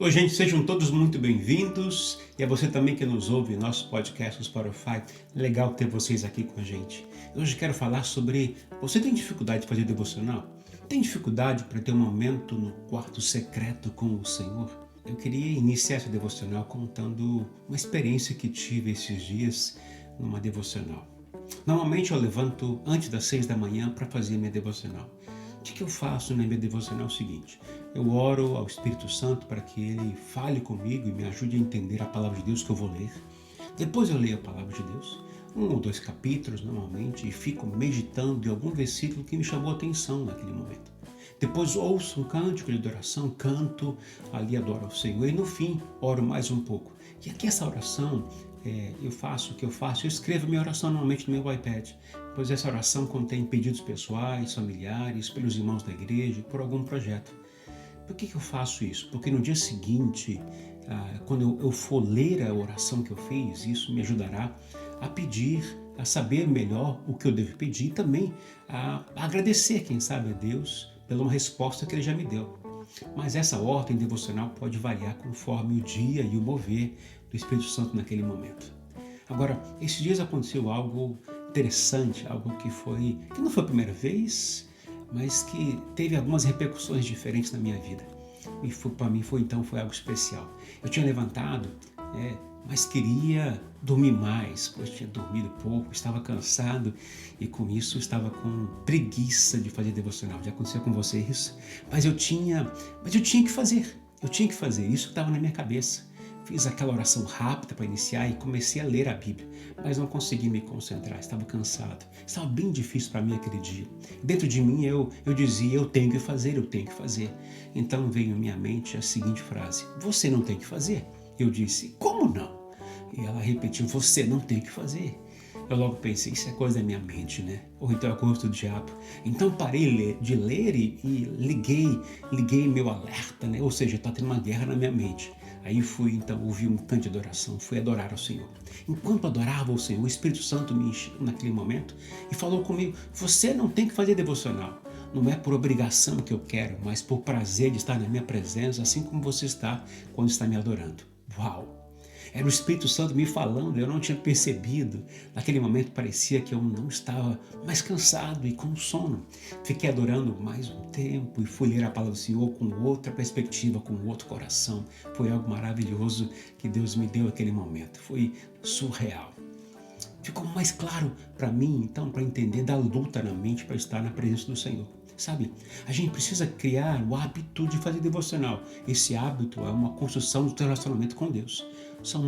Oi, gente, sejam todos muito bem-vindos. E a você também que nos ouve em nosso podcast no Spotify. Legal ter vocês aqui com a gente. Hoje quero falar sobre... Você tem dificuldade de fazer devocional? Tem dificuldade para ter um momento no quarto secreto com o Senhor? Eu queria iniciar essa devocional contando uma experiência que tive esses dias numa devocional. Normalmente eu levanto antes das 6 da manhã para fazer minha devocional. O que eu faço na minha devocional é o seguinte: eu oro ao Espírito Santo para que Ele fale comigo e me ajude a entender a palavra de Deus que eu vou ler. Depois eu leio a palavra de Deus, 1 ou 2 capítulos normalmente, e fico meditando em algum versículo que me chamou a atenção naquele momento. Depois ouço um cântico de adoração, canto, ali adoro ao Senhor e no fim oro mais um pouco. E aqui essa oração, eu escrevo minha oração normalmente no meu iPad, pois essa oração contém pedidos pessoais, familiares, pelos irmãos da igreja, por algum projeto. Por que eu faço isso? Porque no dia seguinte, quando eu for ler a oração que eu fiz, isso me ajudará a pedir, a saber melhor o que eu devo pedir e também a agradecer, quem sabe, a Deus pela uma resposta que Ele já me deu. Mas essa ordem devocional pode variar conforme o dia e o mover do Espírito Santo naquele momento. Agora, esses dias aconteceu algo interessante, algo que não foi a primeira vez, mas que teve algumas repercussões diferentes na minha vida. E para mim foi algo especial. Eu tinha levantado, mas queria dormir mais, pois tinha dormido pouco, estava cansado e com isso estava com preguiça de fazer devocional. Já aconteceu com você isso? Mas eu tinha que fazer. Isso que estava na minha cabeça. Fiz aquela oração rápida para iniciar e comecei a ler a Bíblia, mas não consegui me concentrar, estava cansado. Estava bem difícil para mim aquele dia. Dentro de mim eu dizia, eu tenho que fazer. Então veio à minha mente a seguinte frase: você não tem que fazer. Eu disse, como não? E ela repetiu, você não tem que fazer. Eu logo pensei, isso é coisa da minha mente, né? Ou então é coisa do diabo. Então parei de ler e liguei meu alerta, né? Ou seja, está tendo uma guerra na minha mente. Aí fui então ouvir um canto de adoração, fui adorar ao Senhor. Enquanto adorava ao Senhor, o Espírito Santo me encheu naquele momento e falou comigo, você não tem que fazer devocional. Não é por obrigação que eu quero, mas por prazer de estar na minha presença, assim como você está quando está me adorando. Uau! Era o Espírito Santo me falando, eu não tinha percebido. Naquele momento parecia que eu não estava mais cansado e com sono. Fiquei adorando mais um tempo e fui ler a palavra do Senhor com outra perspectiva, com outro coração. Foi algo maravilhoso que Deus me deu naquele momento. Foi surreal. Ficou mais claro para mim, então, para entender da luta na mente para estar na presença do Senhor. Sabe, a gente precisa criar o hábito de fazer devocional. Esse hábito é uma construção do teu relacionamento com Deus. São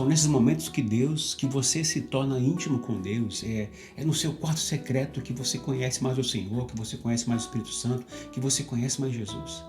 nesses momentos que você se torna íntimo com Deus. É no seu quarto secreto que você conhece mais o Senhor, que você conhece mais o Espírito Santo, que você conhece mais Jesus.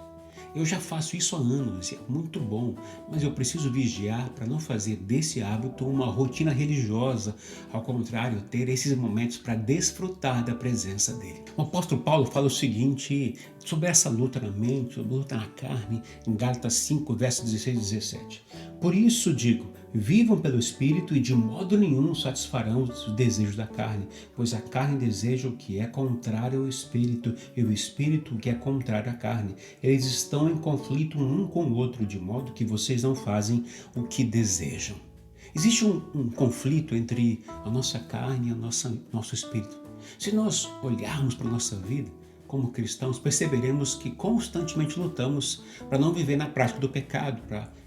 Eu já faço isso há anos, é muito bom, mas eu preciso vigiar para não fazer desse hábito uma rotina religiosa. Ao contrário, ter esses momentos para desfrutar da presença dele. O apóstolo Paulo fala o seguinte sobre essa luta na mente, sobre a luta na carne, em Gálatas 5, versos 16 e 17. Por isso digo, vivam pelo Espírito e de modo nenhum satisfarão os desejos da carne, pois a carne deseja o que é contrário ao Espírito e o Espírito o que é contrário à carne. Eles estão em conflito um com o outro, de modo que vocês não fazem o que desejam. Existe um conflito entre a nossa carne e o nosso espírito. Se nós olharmos para a nossa vida, como cristãos, perceberemos que constantemente lutamos para não viver na prática do pecado,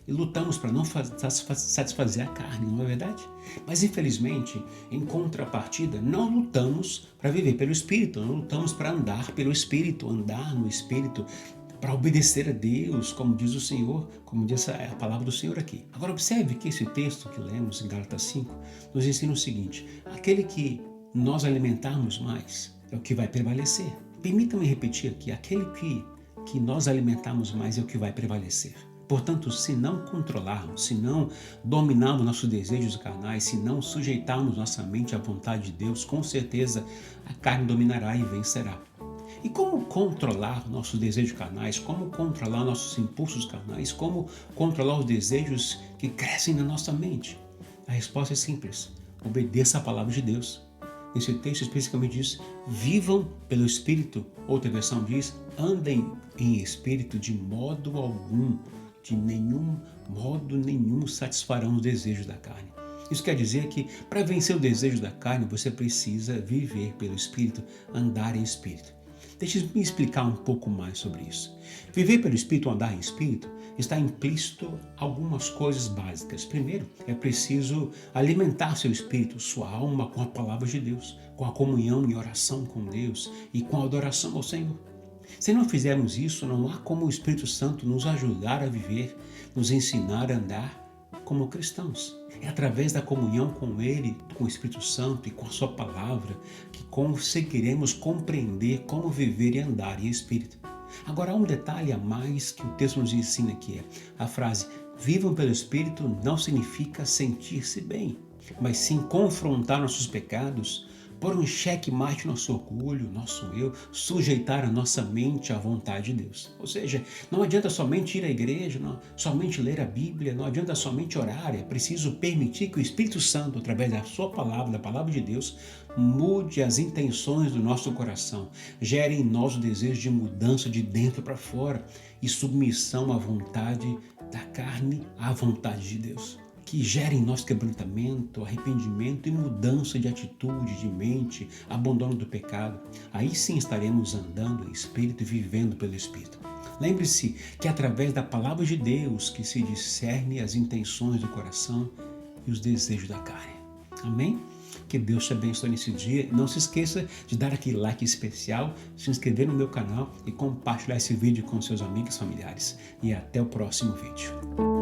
e lutamos para não satisfazer a carne, não é verdade? Mas infelizmente, em contrapartida, não lutamos para viver pelo Espírito, não lutamos para andar pelo Espírito, andar no Espírito, para obedecer a Deus, como diz o Senhor, como diz a palavra do Senhor aqui. Agora observe que esse texto que lemos em Gálatas 5 nos ensina o seguinte: aquele que nós alimentarmos mais é o que vai prevalecer. Permita-me repetir aqui, aquele que nós alimentarmos mais é o que vai prevalecer. Portanto, se não controlarmos, se não dominarmos nossos desejos carnais, se não sujeitarmos nossa mente à vontade de Deus, com certeza a carne dominará e vencerá. E como controlar nossos desejos carnais? Como controlar nossos impulsos carnais? Como controlar os desejos que crescem na nossa mente? A resposta é simples: obedeça a palavra de Deus. Esse texto especificamente diz, vivam pelo Espírito. Outra versão diz, andem em Espírito, de modo algum de nenhum modo nenhum satisfarão os desejos da carne. Isso quer dizer que para vencer o desejo da carne, você precisa viver pelo Espírito, andar em Espírito. Deixe-me explicar um pouco mais sobre isso. Viver pelo Espírito, andar em Espírito, está implícito algumas coisas básicas. Primeiro, é preciso alimentar seu espírito, sua alma com a palavra de Deus, com a comunhão e oração com Deus e com a adoração ao Senhor. Se não fizermos isso, não há como o Espírito Santo nos ajudar a viver, nos ensinar a andar como cristãos. É através da comunhão com Ele, com o Espírito Santo e com a sua palavra que conseguiremos compreender como viver e andar em Espírito. Agora, há um detalhe a mais que o texto nos ensina, que é a frase "vivam pelo Espírito" não significa sentir-se bem, mas sim confrontar nossos pecados, pôr um xeque-mate no nosso orgulho, nosso eu, sujeitar a nossa mente à vontade de Deus. Ou seja, não adianta somente ir à igreja, não, somente ler a Bíblia, não adianta somente orar, é preciso permitir que o Espírito Santo, através da sua palavra, da palavra de Deus, mude as intenções do nosso coração, gere em nós o desejo de mudança de dentro para fora e submissão à vontade da carne à vontade de Deus, que gere em nós quebrantamento, arrependimento e mudança de atitude, de mente, abandono do pecado. Aí sim estaremos andando em Espírito e vivendo pelo Espírito. Lembre-se que é através da palavra de Deus que se discerne as intenções do coração e os desejos da carne. Amém? Que Deus te abençoe nesse dia. Não se esqueça de dar aquele like especial, se inscrever no meu canal e compartilhar esse vídeo com seus amigos e familiares. E até o próximo vídeo.